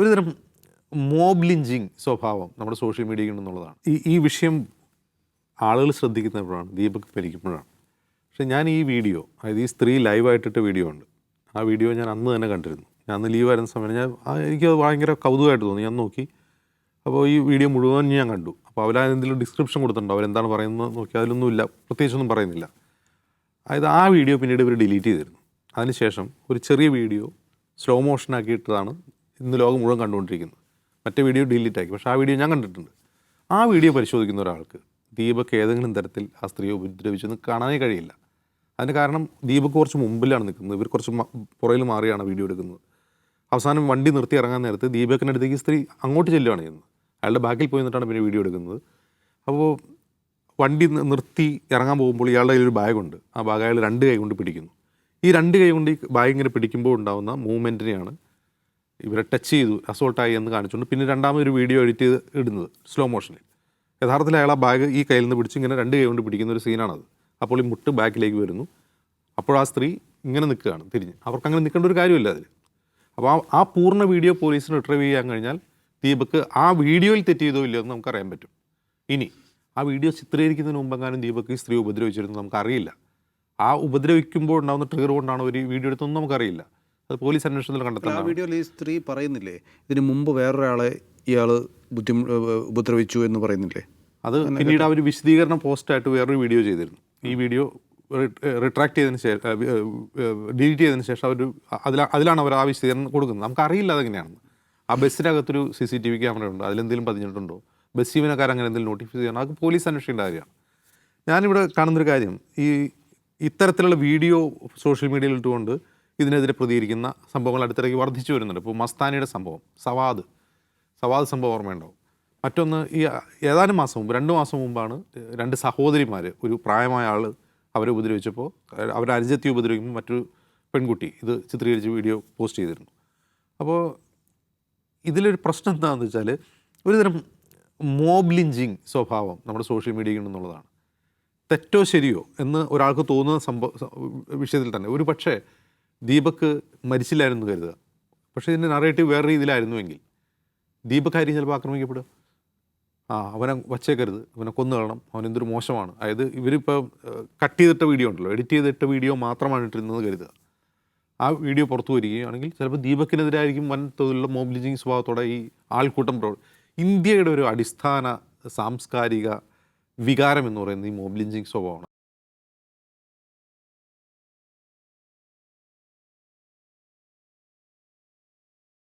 ഒരുതരം mob lynching സ്വഭാവം നമ്മുടെ സോഷ്യൽ മീഡിയയിൽ ഉണ്ടെന്നുള്ളതാണ്. ഈ വിഷയം ആളുകൾ ശ്രദ്ധിക്കുന്നപ്പോഴാണ്, ദീപക് ഭരിക്കുമ്പോഴാണ്. പക്ഷേ ഞാൻ ഈ വീഡിയോ, അതായത് ഈ സ്ത്രീ ലൈവായിട്ടിട്ട വീഡിയോ ഉണ്ട്, ആ വീഡിയോ ഞാൻ അന്ന് തന്നെ കണ്ടിരുന്നു. ഞാൻ അന്ന് ലീവായിരുന്ന സമയം എനിക്കത് ഭയങ്കര കൗതുകമായിട്ട് തോന്നി. ഞാൻ നോക്കി, അപ്പോൾ ഈ വീഡിയോ മുഴുവൻ ഞാൻ കണ്ടു. അപ്പോൾ അവരെന്തെങ്കിലും ഡിസ്ക്രിപ്ഷൻ കൊടുത്തിട്ടുണ്ടോ, അവരെന്താണ് പറയുന്നത് നോക്കി, അതിലൊന്നുമില്ല, പ്രത്യേകിച്ചൊന്നും പറയുന്നില്ല. അതായത് ആ വീഡിയോ പിന്നീട് ഇവർ ഡിലീറ്റ് ചെയ്തിരുന്നു. അതിനുശേഷം ഒരു ചെറിയ വീഡിയോ സ്ലോ മോഷനാക്കിയിട്ടതാണ് ഇന്ന് ലോകം മുഴുവൻ കണ്ടുകൊണ്ടിരിക്കുന്നത്. മറ്റേ വീഡിയോ ഡിലീറ്റ് ആക്കി, പക്ഷേ ആ വീഡിയോ ഞാൻ കണ്ടിട്ടുണ്ട്. ആ വീഡിയോ പരിശോധിക്കുന്ന ഒരാൾക്ക് ദീപക് ഏതെങ്കിലും തരത്തിൽ ആ സ്ത്രീയെ ഉപദ്രവിച്ചെന്ന് കാണാനേ കഴിയില്ല. അതിന് കാരണം ദീപക് കുറച്ച് മുമ്പിലാണ് നിൽക്കുന്നത്, ഇവർ കുറച്ച് പുറയിൽ മാറിയാണ് വീഡിയോ എടുക്കുന്നത്. അവസാനം വണ്ടി നിർത്തി ഇറങ്ങാൻ നേരത്ത് ദീപകിൻ്റെ അടുത്തേക്ക് സ്ത്രീ അങ്ങോട്ട് ചെല്ലുകയാണ് ചെയ്യുന്നത്. അയാളുടെ ബാക്കിൽ പോയി നിന്നിട്ടാണ് പിന്നെ വീഡിയോ എടുക്കുന്നത്. അപ്പോൾ വണ്ടി നിർത്തി ഇറങ്ങാൻ പോകുമ്പോൾ ഇയാളുടെ കയ്യിൽ ഒരു ബാഗുണ്ട്. ആ ബാഗ് അയാൾ 2 കൈ കൊണ്ട് പിടിക്കുന്നു. ഈ 2 കൈ കൊണ്ട് ഈ ബാഗ് ഇങ്ങനെ പിടിക്കുമ്പോൾ ഉണ്ടാകുന്ന മൂവ്മെൻറ്റിനെയാണ് ഇവരെ ടച്ച് ചെയ്തു, അസോൾട്ടായി എന്ന് കാണിച്ചുകൊണ്ട് പിന്നെ രണ്ടാമതൊരു വീഡിയോ എഡിറ്റ് ചെയ്ത് ഇടുന്നത് സ്ലോ മോഷനിൽ. യഥാർത്ഥത്തിൽ അയാൾ ആ ബാഗ് ഈ കയ്യിൽ നിന്ന് പിടിച്ച് ഇങ്ങനെ 2 കൈ കൊണ്ട് പിടിക്കുന്ന ഒരു സീനാണത്. അപ്പോൾ ഈ മുട്ട് ബാക്കിലേക്ക് വരുന്നു. അപ്പോൾ ആ സ്ത്രീ ഇങ്ങനെ നിൽക്കുകയാണ് തിരിഞ്ഞ്. അവർക്ക് അങ്ങനെ നിൽക്കേണ്ട ഒരു കാര്യമില്ല അതിൽ. അപ്പോൾ ആ പൂർണ്ണ വീഡിയോ പോലീസിന് റിട്രീവ് ചെയ്യാൻ കഴിഞ്ഞാൽ ദീപക് ആ വീഡിയോയിൽ തെറ്റ് ചെയ്തോ ഇല്ലയോ എന്ന് നമുക്കറിയാൻ പറ്റും. ഇനി ആ വീഡിയോ ചിത്രീകരിക്കുന്നതിന് മുമ്പെങ്ങാനും ദീപക് ഈ സ്ത്രീ ഉപദ്രവിച്ചിരുന്നു നമുക്കറിയില്ല. ആ ഉപദ്രവിക്കുമ്പോൾ ഉണ്ടാകുന്ന ട്രിഗർ കൊണ്ടാണ് ഒരു വീഡിയോ എടുത്തൊന്നും നമുക്കറിയില്ല. അത് പോലീസ് അന്വേഷണത്തിൽ കണ്ടെത്താൻ. ആ വീഡിയോയിൽ ഈ സ്ത്രീ പറയുന്നില്ലേ ഇതിന് മുമ്പ് വേറൊരാളെ ഇയാൾ ഉപദ്രവിച്ചു എന്ന് പറയുന്നില്ലേ? അത് പിന്നീട് അവർ വിശദീകരണ പോസ്റ്റായിട്ട് വേറൊരു വീഡിയോ ചെയ്തിരുന്നു. ഈ വീഡിയോ റിട്രാക്ട് ചെയ്തതിന് ശേഷം, ഡിലീറ്റ് ചെയ്തതിന് ശേഷം അതിലാണ് അവർ ആ വിശദീകരണം കൊടുക്കുന്നത്. നമുക്കറിയില്ല അതെങ്ങനെയാണെന്ന്. ആ ബസ്സിനകത്തൊരു CCTV ക്യാമറയുണ്ട്, അതിലെന്തെങ്കിലും പതിഞ്ഞിട്ടുണ്ടോ, ബസ് ജീവനക്കാർ അങ്ങനെ എന്തെങ്കിലും നോട്ടിഫൈ ചെയ്യണം, അത് പോലീസ് അന്വേഷിക്കേണ്ട കാര്യമാണ്. ഞാനിവിടെ കാണുന്നൊരു കാര്യം, ഇത്തരത്തിലുള്ള വീഡിയോ സോഷ്യൽ മീഡിയയിൽ ഇട്ടുകൊണ്ട് ഇതിനെതിരെ പ്രതികരിക്കുന്ന സംഭവങ്ങൾ അടുത്തിടയ്ക്ക് വർദ്ധിച്ചു വരുന്നുണ്ട്. ഇപ്പോൾ മസ്താനിയുടെ സംഭവം, സവാദ് സംഭവം ഓർമ്മയുണ്ടാവും. മറ്റൊന്ന് ഈ ഏതാനും മാസം മുമ്പ്, 2 മാസം മുമ്പാണ് 2 സഹോദരിമാർ, ഒരു പ്രായമായ ആൾ അവരെ ഉപദ്രവിച്ചപ്പോൾ, അവരുടെ അനുജത്തി ഉപദ്രവിക്കുമ്പോൾ മറ്റൊരു പെൺകുട്ടി ഇത് ചിത്രീകരിച്ച് വീഡിയോ പോസ്റ്റ് ചെയ്തിരുന്നു. അപ്പോൾ ഇതിലൊരു പ്രശ്നം എന്താണെന്ന് വെച്ചാൽ, ഒരുതരം മോബ് ലിഞ്ചിങ് സ്വഭാവം നമ്മുടെ സോഷ്യൽ മീഡിയയിൽ ഉണ്ടെന്നുള്ളതാണ്. തെറ്റോ ശരിയോ എന്ന് ഒരാൾക്ക് തോന്നുന്ന വിഷയത്തിൽ തന്നെ ഒരു പക്ഷേ ദീപക് മരിച്ചില്ലായിരുന്നു കരുതുക, പക്ഷേ ഇതിൻ്റെ നറേറ്റീവ് വേറെ രീതിയിലായിരുന്നുവെങ്കിൽ ദീപക് ആയിരിക്കും ചിലപ്പോൾ ആക്രമിക്കപ്പെടുക. അവനെ വച്ചേക്കരുത്, അവനെ കൊന്നുകളണം, അവനെന്തൊരു മോശമാണ്. അതായത് ഇവരിപ്പോൾ കട്ട് ചെയ്തിട്ട വീഡിയോ ഉണ്ടല്ലോ, എഡിറ്റ് ചെയ്തിട്ട വീഡിയോ മാത്രമാണ് ഇട്ടിരുന്നത് കരുതുക. ആ വീഡിയോ പുറത്തു വരികയാണെങ്കിൽ ചിലപ്പോൾ ദീപക്കിനെതിരായിരിക്കും വൻ തോതിലുള്ള മോബ് ലിഞ്ചിങ് സ്വഭാവത്തോടെ ഈ ആൾക്കൂട്ടം ഇന്ത്യയുടെ ഒരു അടിസ്ഥാന സാംസ്കാരിക വികാരം എന്ന് പറയുന്നത് ഈ മോബ് ലിഞ്ചിങ് സ്വഭാവമാണ്.